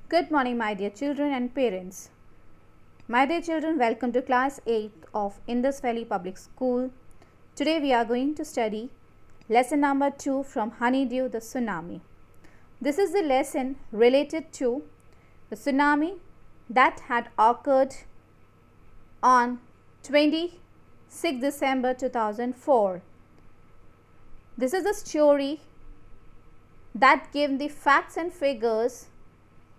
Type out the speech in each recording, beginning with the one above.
Good morning, my dear children and parents. My dear children, welcome to class 8 of Indus Valley Public School. Today we are going to study lesson number 2 from Honeydew, the tsunami. This is the lesson related to the tsunami that had occurred on 26 December 2004. This is the story that gave the facts and figures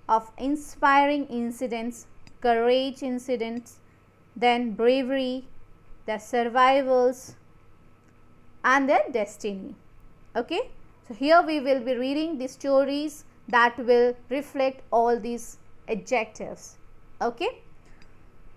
of inspiring incidents, courage incidents, then bravery, their survivals, and their destiny. Okay, so here we will be reading the stories that will reflect all these adjectives. Okay,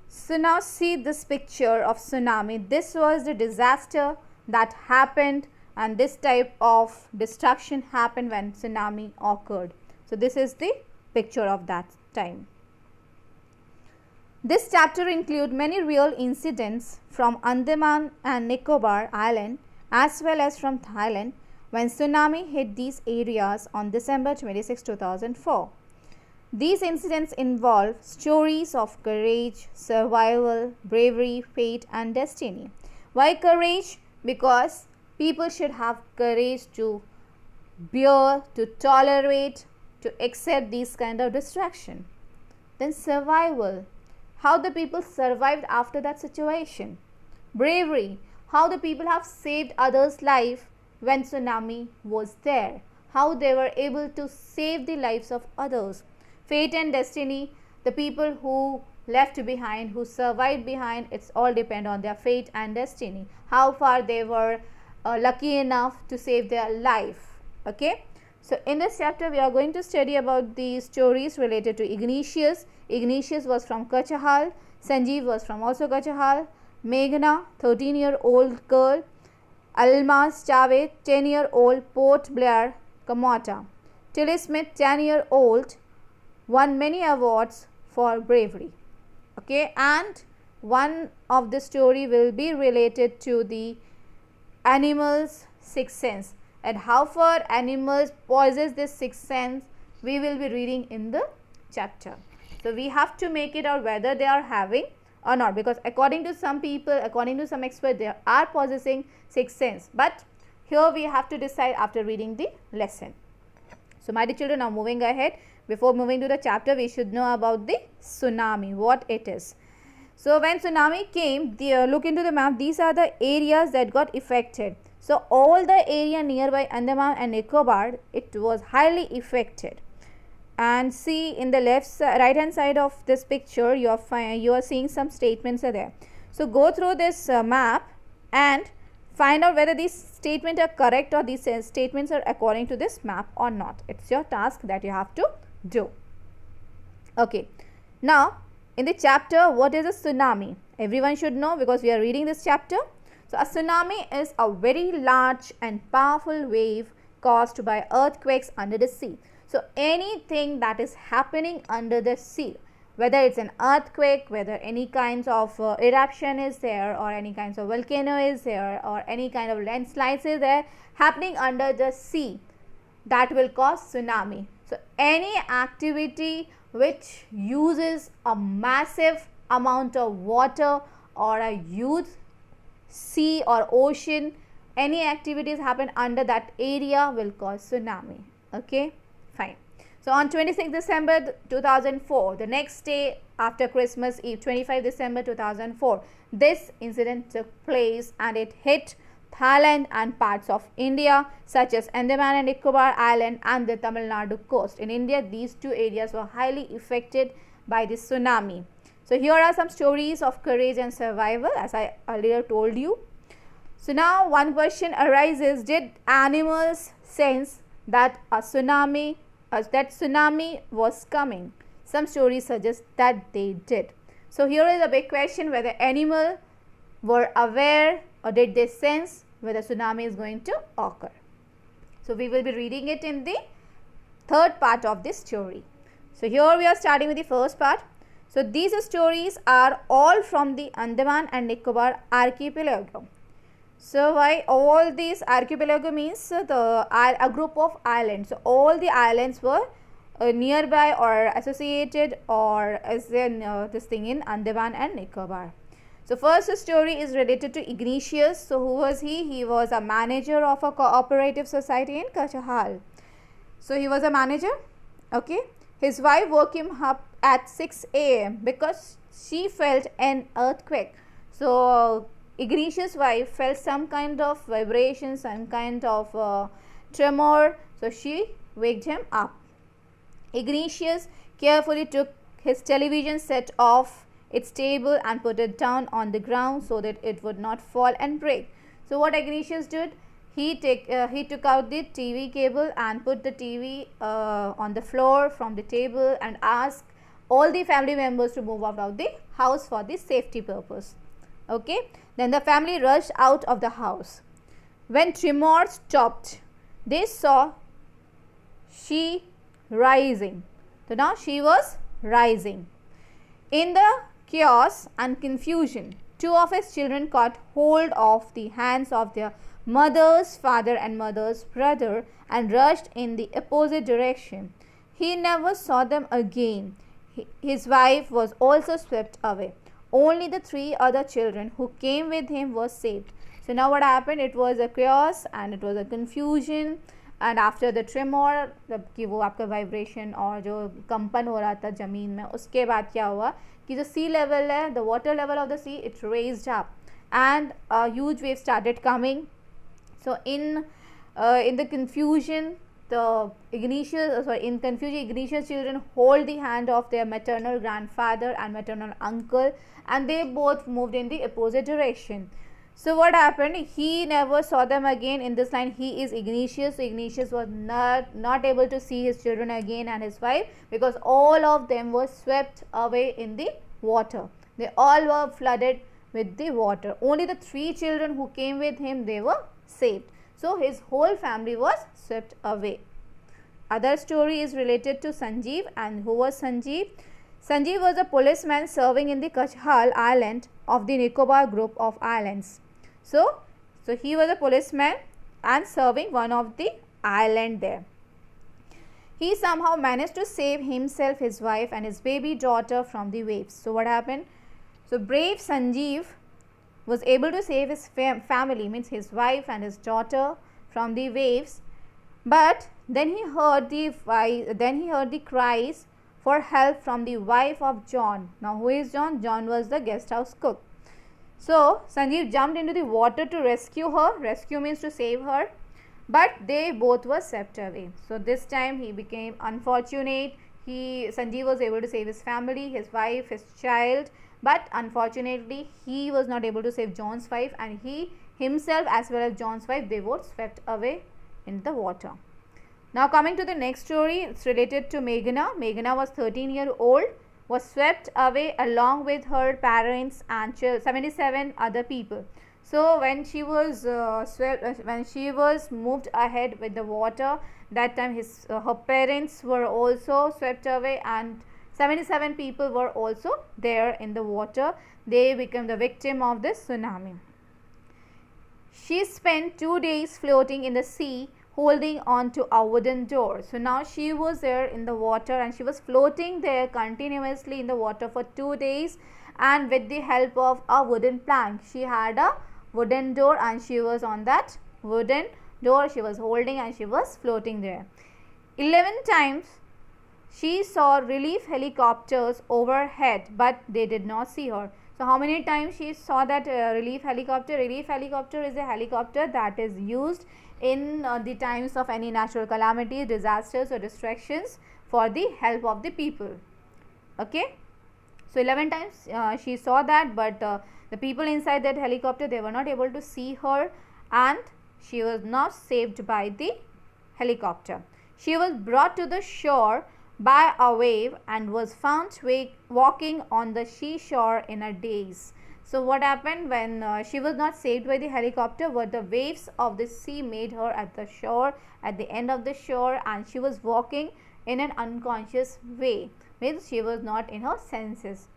so now see this picture of tsunami. This was the disaster that happened, and this type of destruction happened when tsunami occurred. So this is the picture of that time. This chapter includes many real incidents from Andaman and Nicobar Island as well as from Thailand when tsunami hit these areas on December 26, 2004. These incidents involve stories of courage, survival, bravery, fate and destiny. Why courage? Because people should have courage to bear, to tolerate, to accept these kind of distraction. Then survival, how the people survived after that situation. Bravery, how the people have saved others' life when tsunami was there, how they were able to save the lives of others. Fate and destiny, the people who left behind, who survived behind, it's all depend on their fate and destiny, how far they were lucky enough to save their life. Okay, so in this chapter we are going to study about the stories related to Ignatius. Ignatius was from Kachahal, Sanjeev was from also Kachahal, Meghna, 13-year-old girl, Almaz Javed, 10-year-old, Port Blair, Kamota. Tilly Smith, 10-year-old, won many awards for bravery. Okay, and one of the story will be related to the animals' sixth sense, and how far animals possess this sixth sense we will be reading in the chapter. So we have to make it out whether they are having or not, because according to some people, according to some experts, they are possessing sixth sense, but here we have to decide after reading the lesson. So my dear children, now moving ahead, before moving to the chapter, we should know about the tsunami, what it is. So when tsunami came, look into the map, these are the areas that got affected. So all the area nearby Andaman and Nicobar, it was highly affected. And see in the right hand side of this picture, you are seeing some statements are there. So go through this map and find out whether these statements are correct or these statements are according to this map or not. It's your task that you have to do. Okay, now in the chapter, what is a tsunami? Everyone should know because we are reading this chapter. So a tsunami is a very large and powerful wave caused by earthquakes under the sea. So anything that is happening under the sea, whether it's an earthquake, whether any kinds of eruption is there, or any kinds of volcano is there, or any kind of landslides is there happening under the sea, that will cause tsunami. So any activity which uses a massive amount of water or a huge sea or ocean, any activities happen under that area will cause tsunami. Okay, fine. So on 26 December 2004, the next day after Christmas Eve, 25 December 2004, this incident took place and it hit Thailand and parts of India such as Andaman and Nicobar Island and the Tamil Nadu coast. In India, these two areas were highly affected by the tsunami. So here are some stories of courage and survival, as I earlier told you. So now one question arises, did animals sense that a tsunami was coming? Some stories suggest that they did. So here is a big question, whether animals were aware or did they sense whether tsunami is going to occur. So we will be reading it in the third part of this story. So here we are starting with the first part. So these stories are all from the Andaman and Nicobar archipelago. So why all these archipelago means a group of islands. So all the islands were nearby or associated or is there this thing in Andaman and Nicobar. So first story is related to Ignatius. So who was he? He was a manager of a cooperative society in Kachahal. So he was a manager. Okay. His wife woke him up at 6 a.m. because she felt an earthquake. So Ignatius' wife felt some kind of vibration, some kind of tremor. So she waked him up. Ignatius carefully took his television set off its table and put it down on the ground so that it would not fall and break. So what Ignatius did, he took out the TV cable and put the TV on the floor from the table and asked all the family members to move out of the house for the safety purpose. Okay. Then the family rushed out of the house. When tremor stopped, they saw she rising. So now she was rising. In the chaos and confusion, two of his children caught hold of the hands of their mother's father and mother's brother and rushed in the opposite direction. He never saw them again. His wife was also swept away. Only the three other children who came with him were saved. So now what happened? It was a chaos and it was a confusion. And after the tremor, जब कि वो आपका vibration और जो कंपन हो रहा था ज़मीन में, उसके बाद क्या हुआ कि जो सी लेवल है, the water level of the sea, it raised up and huge wave started coming. So in the confusion, Ignatius children hold the hand of their maternal grandfather and maternal uncle, and they both moved in the opposite direction. So what happened? He never saw them again. In this line, he is Ignatius. So Ignatius was not able to see his children again and his wife, because all of them were swept away in the water. They all were flooded with the water. Only the three children who came with him, they were saved. So his whole family was swept away. Other story is related to Sanjeev. And who was Sanjeev? Sanjeev was a policeman serving in the Kachhal Island of the Nicobar group of islands. So he was a policeman and serving one of the island there. He somehow managed to save himself, his wife and his baby daughter from the waves. So what happened? So brave Sanjeev was able to save his family, means his wife and his daughter, from the waves. But then he heard the cries for help from the wife of John. Now who is John? John was the guest house cook. So Sanjeev jumped into the water to rescue her. Rescue means to save her. But they both were swept away. So this time he became unfortunate. Sanjeev was able to save his family, his wife, his child. But unfortunately he was not able to save John's wife, and he himself as well as John's wife, they both swept away in the water. Now coming to the next story, it's related to Meghna. Meghna was 13-year-old, was swept away along with her parents and 77 other people. So when she was moved ahead with the water, that time her parents were also swept away, and 77 people were also there in the water. They became the victim of this tsunami. She spent 2 days floating in the sea, holding on to a wooden door. So now she was there in the water and she was floating there continuously in the water for 2 days, and with the help of a wooden plank. She had a wooden door and she was on that wooden door, she was holding and she was floating there. 11 times she saw relief helicopters overhead, but they did not see her. So how many times she saw that relief helicopter? Relief helicopter is a helicopter that is used in the times of any natural calamities, disasters or distractions for the help of the people. Okay. So 11 times she saw that, but the people inside that helicopter, they were not able to see her, and she was not saved by the helicopter. She was brought to the shore by a wave and was found walking on the seashore in a daze. So what happened when she was not saved by the helicopter? But the waves of the sea made her at the shore, at the end of the shore, and she was walking in an unconscious way, means she was not in her senses.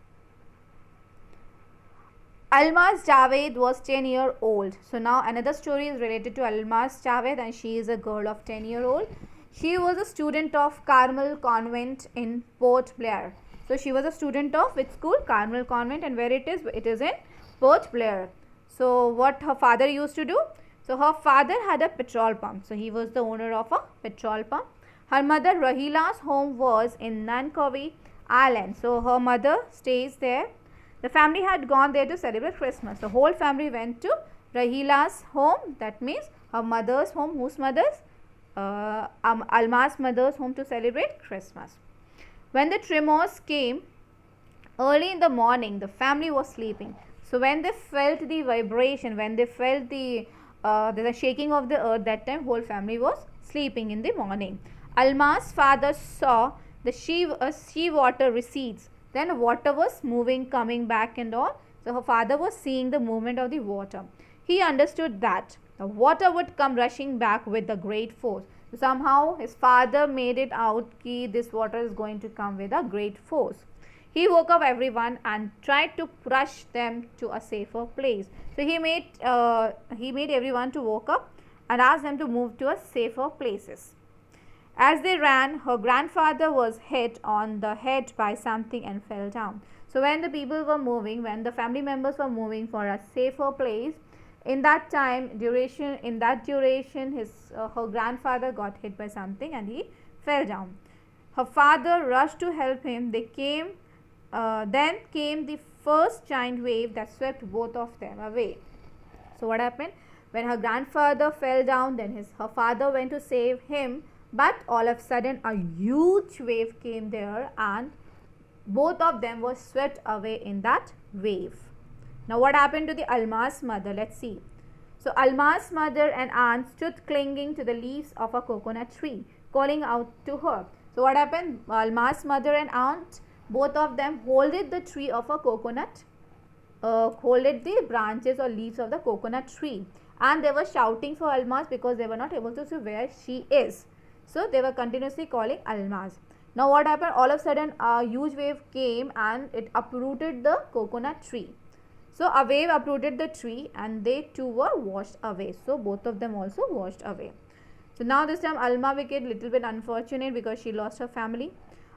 Almaz Javed was 10-year-old. So now another story is related to Almaz Javed, and she is a girl of 10-year-old. She was a student of Carmel Convent in Port Blair. So she was a student of which school? Carmel Convent. And where it is? It is in Port Blair. So what her father used to do? So her father had a petrol pump. So he was the owner of a petrol pump. Her mother Rahila's home was in Nankowe Island. So her mother stays there. The family had gone there to celebrate Christmas. The whole family went to Rahila's home. That means her mother's home. Whose mother's? Alma's mother's home to celebrate Christmas. When the tremors came early in the morning, the family was sleeping. So when they felt the vibration, when they felt the shaking of the earth, that time whole family was sleeping in the morning. Alma's father saw the sea water recedes. Then water was moving, coming back and all. So her father was seeing the movement of the water. He understood that the water would come rushing back with a great force. So somehow his father made it out that this water is going to come with a great force. He woke up everyone and tried to rush them to a safer place. So he made everyone to woke up and asked them to move to a safer places. As they ran, her grandfather was hit on the head by something and fell down. So when the people were moving, when the family members were moving for a safer place, in that duration, her grandfather got hit by something and he fell down. Her father rushed to help him. Then came the first giant wave that swept both of them away. So what happened? When her grandfather fell down, then her father went to save him. But all of a sudden a huge wave came there and both of them were swept away in that wave. Now what happened to the Alma's mother? Let's see. So Alma's mother and aunt stood clinging to the leaves of a coconut tree, calling out to her. So what happened? Alma's mother and aunt, both of them holded the tree of a coconut, holded the branches or leaves of the coconut tree, and they were shouting for Alma's because they were not able to see where she is. So they were continuously calling Alma's. Now what happened? All of a sudden a huge wave came and it uprooted the coconut tree. So a wave uprooted the tree and they too were washed away. So both of them also washed away. So now this time Alma became little bit unfortunate because she lost her family.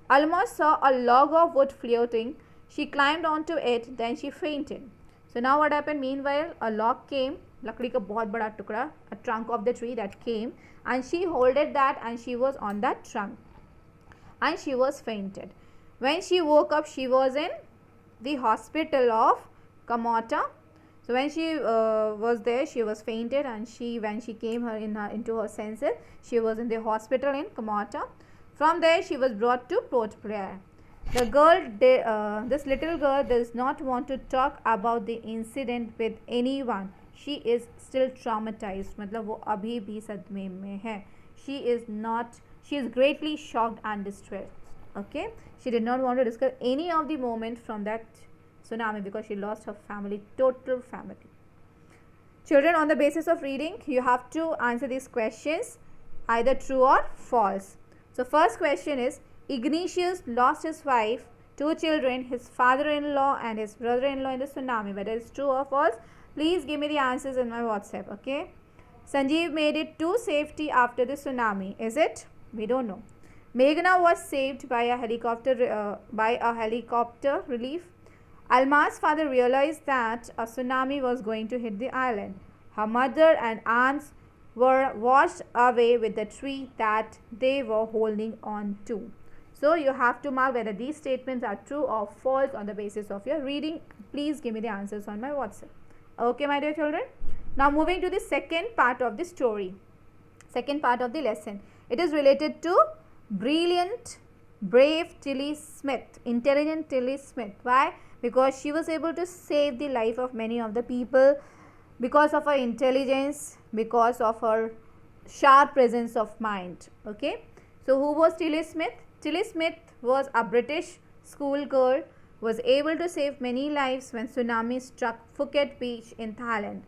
Alma saw a log of wood floating. She climbed onto it, then she fainted. So now what happened? Meanwhile a log came, लकड़ी का बहुत बड़ा टुकड़ा, a trunk of the tree that came, and she holded that and she was on that trunk and she was fainted. When she woke up, she was in the hospital of Kamota. So when she was there, she was fainted, and when she came into her senses, she was in the hospital in Kamota. From there, she was brought to Port Blair. This little girl does not want to talk about the incident with anyone. She is still traumatized. मतलब वो अभी भी सदमे में है. She is greatly shocked and distressed. Okay, she did not want to discuss any of the moment from that tsunami because she lost her family, total family. Children, on the basis of reading, you have to answer these questions either true or false. So first question is, Ignatius lost his wife, 2 children, his father-in-law and his brother-in-law in the tsunami. Whether it's true or false, please give me the answers in my WhatsApp. Okay. Sanjeev made it to safety after the tsunami. Is it? We don't know. Meghna was saved by a helicopter relief. Alma's father realized that a tsunami was going to hit the island. Her mother and aunts were washed away with the tree that they were holding on to. So you have to mark whether these statements are true or false on the basis of your reading. Please give me the answers on my WhatsApp. Okay, my dear children. Now moving to the second part of the story. Second part of the lesson. It is related to brilliant, brave Tilly Smith, intelligent Tilly Smith. Why? Because she was able to save the life of many of the people because of her intelligence, because of her sharp presence of mind. Okay. So who was Tilly Smith? Tilly Smith was a British schoolgirl, was able to save many lives when tsunami struck Phuket Beach in Thailand.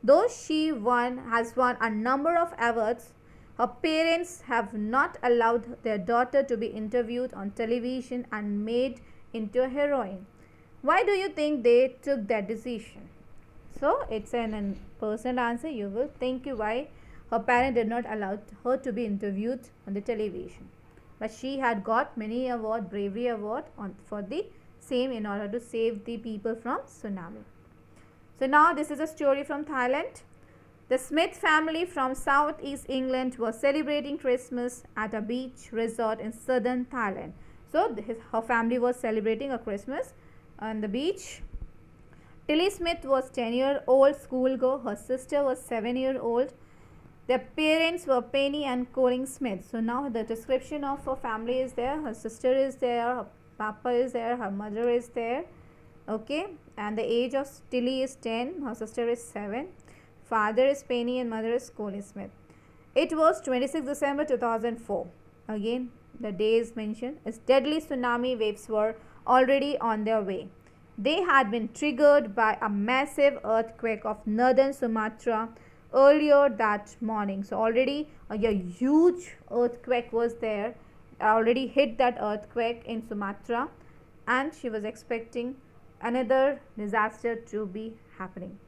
Though she has won a number of awards, her parents have not allowed their daughter to be interviewed on television and made into a heroine. Why do you think they took that decision? So it's an personal answer. You will think why her parents did not allow her to be interviewed on the television. But she had got many award, bravery award for the same in order to save the people from tsunami. So now this is a story from Thailand. The Smith family from southeast England was celebrating Christmas at a beach resort in southern Thailand. So her family was celebrating a Christmas on the beach. Tilly Smith was 10-year-old schoolgirl. Her sister was 7-year-old. Their parents were Penny and Colin Smith. So now the description of her family is there. Her sister is there. Her papa is there. Her mother is there. Okay. And the age of Tilly is 10. Her sister is 7. Father is Penny and mother is Colin Smith. It was 26 December 2004. Again, the day is mentioned. Its deadly tsunami waves were already on their way. They had been triggered by a massive earthquake of northern Sumatra earlier that morning. So already a huge earthquake was there. Already hit that earthquake in Sumatra, and she was expecting another disaster to be happening.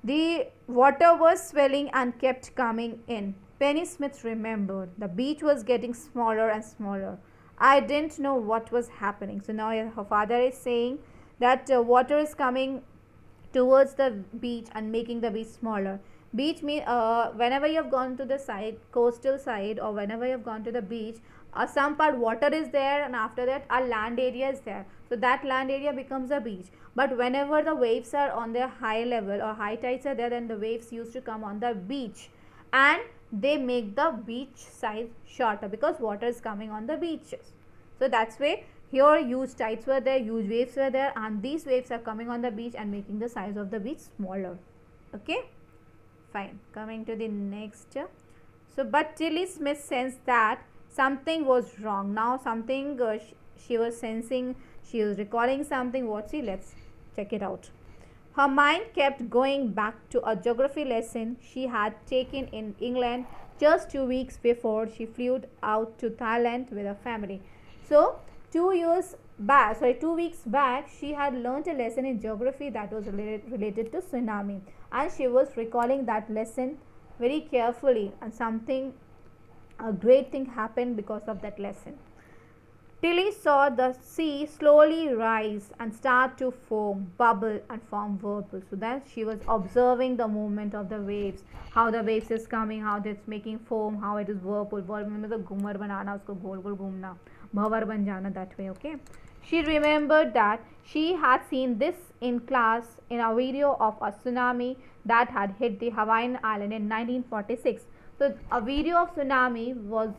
The water was swelling and kept coming in. Penny Smith remembered the beach was getting smaller and smaller. I didn't know what was happening. So now her father is saying that water is coming towards the beach and making the beach smaller. Beach mean whenever you have gone to the side, coastal side, or whenever you have gone to the beach, some part water is there, and after that a land area is there. So that land area becomes a beach. But whenever the waves are on their high level or high tides are there, then the waves used to come on the beach, and they make the beach size shorter because water is coming on the beaches. So that's why here huge tides were there, huge waves were there, and these waves are coming on the beach and making the size of the beach smaller. Okay, fine. Coming to the next. So but Tilly Smith sensed that something was wrong. Now something she was sensing, she was recalling something. What's it? Let's check it out. Her mind kept going back to a geography lesson she had taken in England just 2 weeks before she flew out to Thailand with her family. So 2 weeks back, she had learnt a lesson in geography that was related to tsunami, and she was recalling that lesson very carefully, and a great thing happened because of that lesson. Tilly saw the sea slowly rise and start to foam, bubble and form whirlpools. So then she was observing the movement of the waves, how the waves is coming, how it's making foam, how it is whirlpool. Whirlpool means the Ghoomar बनाना, उसको गोल गोल घूमना, भंवर बन जाना, that way. Okay. She remembered that she had seen this in class in a video of a tsunami that had hit the Hawaiian island in 1946. So a video of tsunami was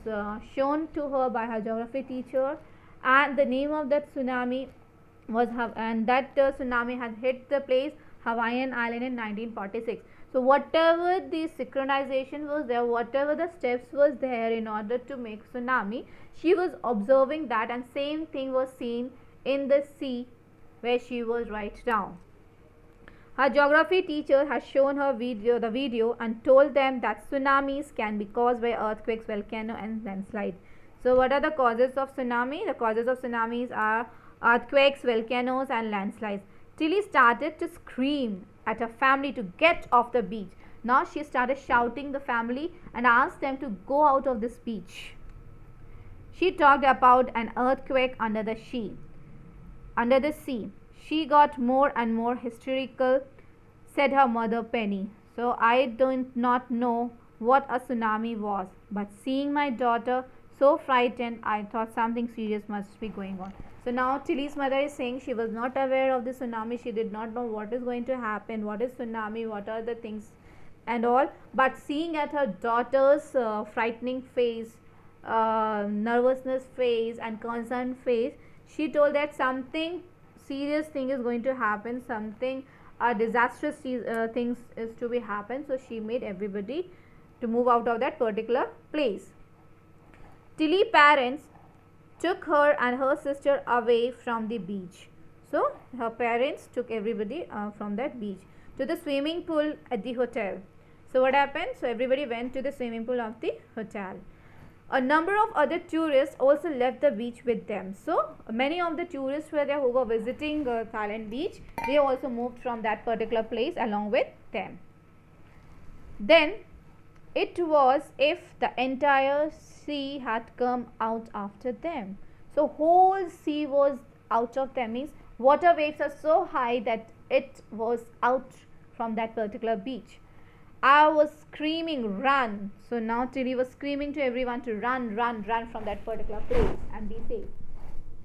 shown to her by her geography teacher, and the name of that tsunami was tsunami had hit the place Hawaiian island in 1946. So whatever the synchronization was there, whatever the steps was there in order to make tsunami, she was observing that, and same thing was seen in the sea where she was right now. Her geography teacher has shown her the video and told them that tsunamis can be caused by earthquakes, volcano and landslide. So what are the causes of tsunami? The causes of tsunamis are earthquakes, volcanoes and landslides. Tilly started to scream at her family to get off the beach. Now she started shouting the family and asked them to go out of this beach. She talked about an earthquake under the sea. She got more and more hysterical, said her mother Penny. So I do not know what a tsunami was, but seeing my daughter so frightened, I thought something serious must be going on. So now Tilly's mother is saying she was not aware of the tsunami. She did not know what is going to happen, what is tsunami, what are the things and all. But seeing at her daughter's frightening face, nervousness face and concerned face, she told that something serious thing is going to happen, something disastrous things is to be happen. So she made everybody to move out of that particular place. Tilly parents took her and her sister away from the beach. So her parents took everybody from that beach to the swimming pool at the hotel. So what happened? So everybody went to the swimming pool of the hotel. A number of other tourists also left the beach with them. So many of the tourists were there who were visiting Thailand beach. They also moved from that particular place along with them. Then It was if the entire sea had come out after them. So whole sea was out of them, means water waves are so high that it was out from that particular beach. I was screaming, run. So now Tilly was screaming to everyone to run, run, run from that particular place and be safe.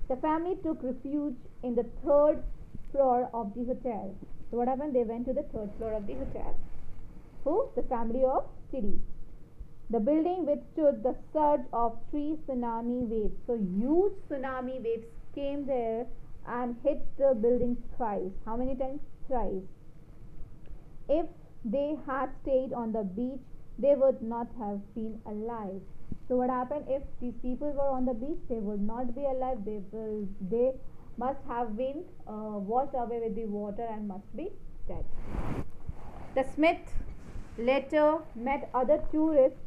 The family took refuge in the third floor of the hotel. So what happened? They went to the third floor of the hotel. Who? The family of Tilly. The building withstood the surge of three tsunami waves. So huge tsunami waves came there and hit the building thrice. How many times? Thrice. If they had stayed on the beach, they would not have been alive. So what happened? If these people were on the beach, they would not be alive. They must have been washed away with the water and must be dead. The Smith later met other tourists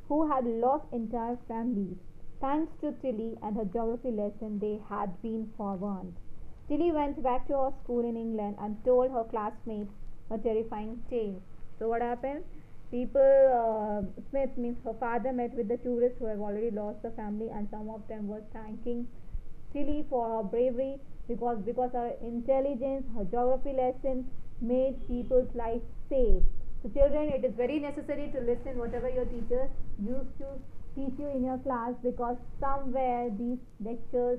who had lost entire families. Thanks to Tilly and her geography lesson, they had been forewarned. Tilly went back to her school in England and told her classmates a terrifying tale. So what happened? Smith means her father met with the tourists who have already lost the family, and some of them were thanking Tilly for her bravery because her intelligence, her geography lesson made people's life safe. So children, it is very necessary to listen whatever your teacher used to teach you in your class, because somewhere these lectures,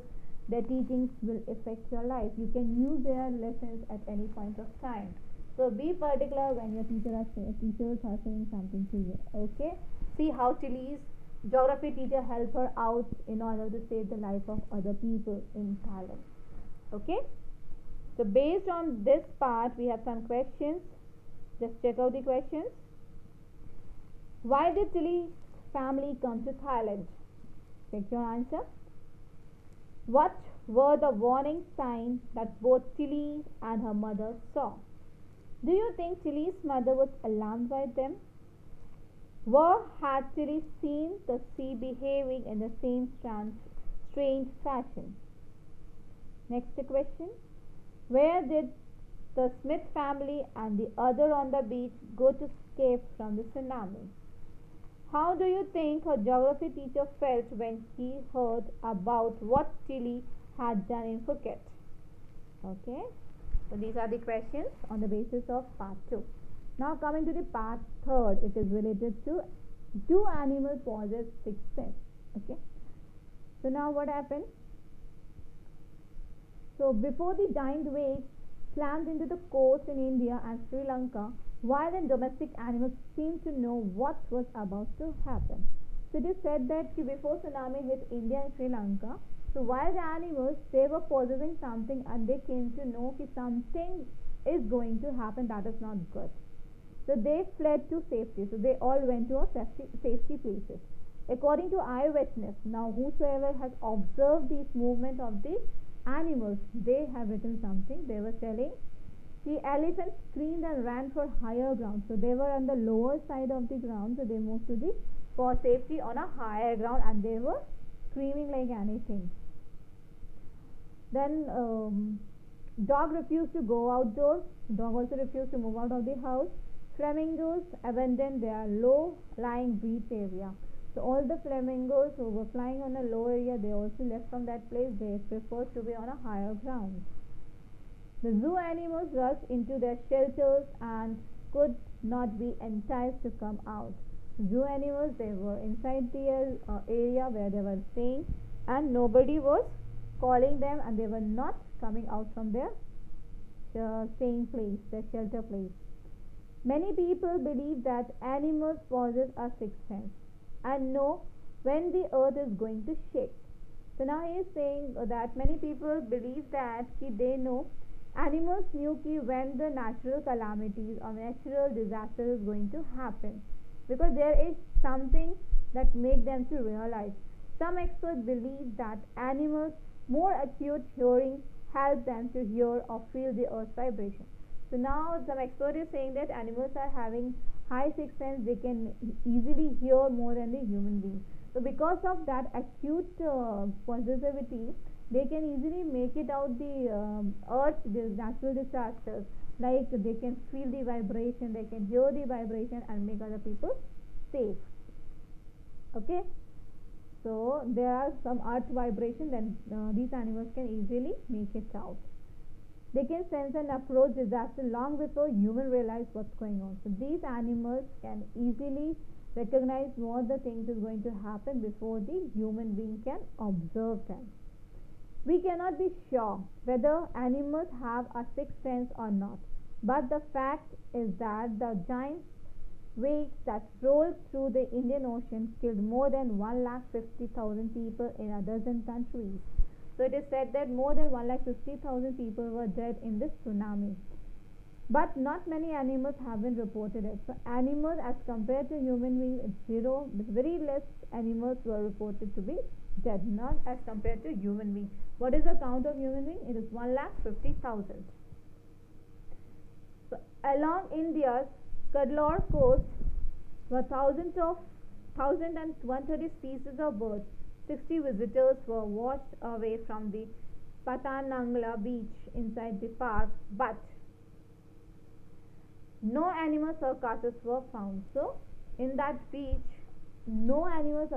their teachings will affect your life. You can use their lessons at any point of time. So be particular when your teachers are saying something to you. Okay. See how Tilly's geography teacher helped her out in order to save the life of other people in Thailand. Okay. So based on this part, we have some questions. Just check out the questions. Why did Tilly's family come to Thailand? Check your answer. What were the warning signs that both Tilly and her mother saw? Do you think Tilly's mother was alarmed by them? Where had Tilly seen the sea behaving in the same strange fashion? Next question. Where did the Smith family and the other on the beach go to escape from the tsunami? How do you think her geography teacher felt when he heard about what Tilly had done in Phuket? Okay. So these are the questions on the basis of part 2. Now coming to the part 3, it is related to do animals possess sixth sense? Okay. So now what happened? So before the giant waves slammed into the coast in India and Sri Lanka, wild and domestic animals seemed to know what was about to happen. So it is said that before tsunami hit India and Sri Lanka, so wild animals, they were possessing something and they came to know that something is going to happen that is not good. So they fled to safety. So they all went to a safety places. According to eyewitness, now whosoever has observed this movement of the animals, they have written something. They were telling the elephants screamed and ran for higher ground. So they were on the lower side of the ground. So they moved to the for safety on a higher ground, and they were screaming like anything. Then dog refused to go outdoors. Dog also refused to move out of the house. Flamingos abandoned their low-lying breed area. So all the flamingos who were flying on a low area, they also left from that place. They preferred to be on a higher ground. The zoo animals rushed into their shelters and could not be enticed to come out. Zoo animals, they were inside the area where they were staying, and nobody was calling them, and they were not coming out from their staying place, their shelter place. Many people believe that animals possess a sixth sense and know when the earth is going to shake. So now he is saying that many people believe that they know, animals knew when the natural calamities or natural disaster is going to happen, because there is something that make them to realize. Some experts believe that animals more acute hearing help them to hear or feel the earth's vibration. So now some expert is saying that animals are having high sixth sense. They can easily hear more than the human being. So because of that acute possessivity, they can easily make it out the earth, the natural disasters. Like they can feel the vibration, they can hear the vibration and make other people safe. Okay, so there are some earth vibration, then these animals can easily make it out. They can sense and approach disaster long before humans realize what's going on. So these animals can easily recognize what the things is going to happen before the human being can observe them. We cannot be sure whether animals have a sixth sense or not, but the fact is that the giant waves that rolled through the Indian Ocean killed more than 150,000 people in a dozen countries. So it is said that more than 150,000 people were dead in this tsunami. But not many animals have been reported it. So animals as compared to human beings, it's zero. Very less animals were reported to be dead, not as compared to human beings. What is the count of human beings? It is 150,000. So along India's Cuddalore coast were thousands of 1,130 species of birds. 60 visitors were washed away from the Patanangla beach inside the park, but no animal carcasses were found. So in that beach, no animals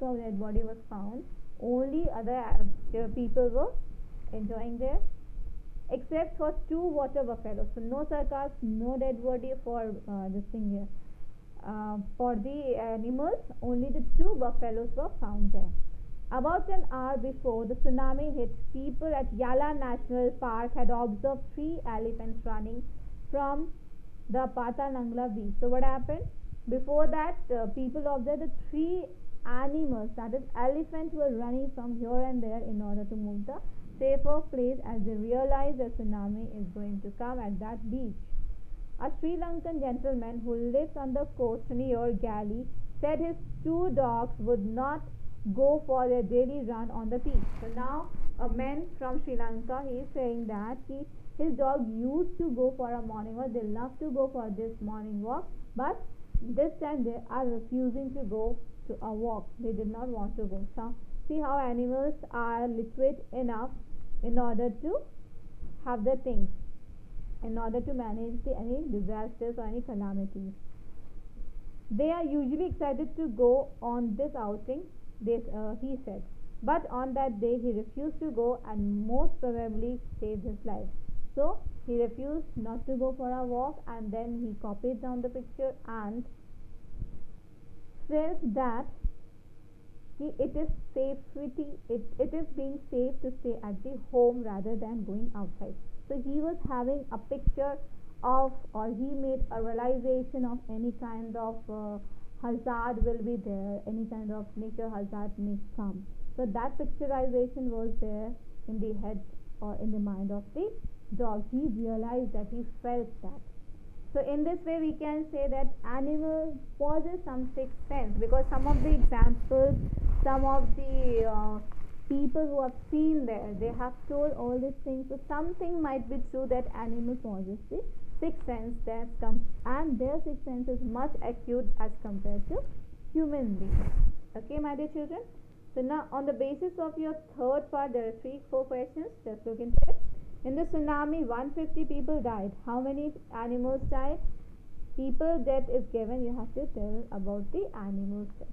dead body was found. Only other people were enjoying there, except for 2 water buffaloes. So no circus, no dead body for this thing here. For the animals, only the 2 buffaloes were found there. About an hour before the tsunami hit, people at Yala National Park had observed 3 elephants running from the Patanangla beach. So what happened? Before that, people observed the 3 animals, that is elephants, were running from here and there in order to move the safer place as they realized the tsunami is going to come at that beach. A Sri Lankan gentleman who lives on the coast near Galley said his 2 dogs would not go for their daily run on the beach. So now a man from Sri Lanka, he is saying that his dog used to go for a morning walk. They love to go for this morning walk, but this time they are refusing to go to a walk. They did not want to go. So see how animals are literate enough in order to have the things, in order to manage any disasters or any calamities. They are usually excited to go on this outing, he said. But on that day he refused to go and most probably saved his life. So he refused not to go for a walk, and then he copied down the picture and says that it is being safe to stay at the home rather than going outside. So he was having a picture of, or he made a realization of any kind of hazard will be there, any kind of nature hazard may come. So that picturization was there in the head or in the mind of the dog. He realized that, he felt that. So in this way we can say that animal possess some sixth sense, because some of the examples, some of the people who have seen there, they have told all these things. So something might be true that animal possess the sixth sense, and their sixth sense is much acute as compared to human beings. Okay, my dear children. So now on the basis of your third part, there are 4 questions. Just look into it. In the tsunami, 150 people died. How many animals died? People death is given. You have to tell about the animals death.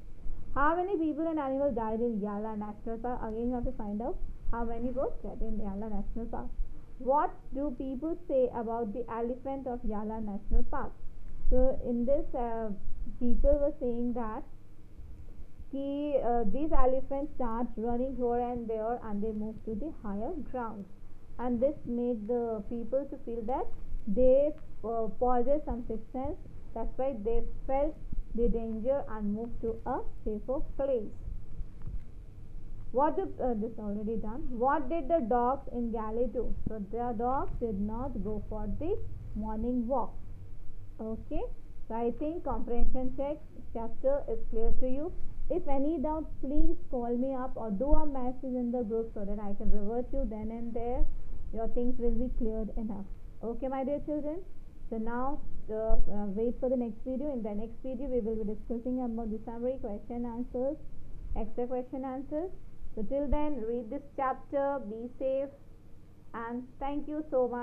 How many people and animals died in Yala National Park? Again, you have to find out how many were dead in Yala National Park. What do people say about the elephant of Yala National Park? So in this, people were saying that these elephants start running here and there and they move to the higher ground, and this made the people to feel that they possess some sixth sense. That's why they felt the danger and moved to a safer place. What did this already done? What did the dogs in Galley do? So the dogs did not go for the morning walk. Okay, so I think comprehension check chapter is clear to you. If any doubt, please call me up or do a message in the group so that I can revert you then and there. Your things will be cleared enough. Okay, my dear children. So now wait for the next video. In the next video we will be discussing about the summary, question answers, extra question answers. So till then, read this chapter, be safe, and thank you so much.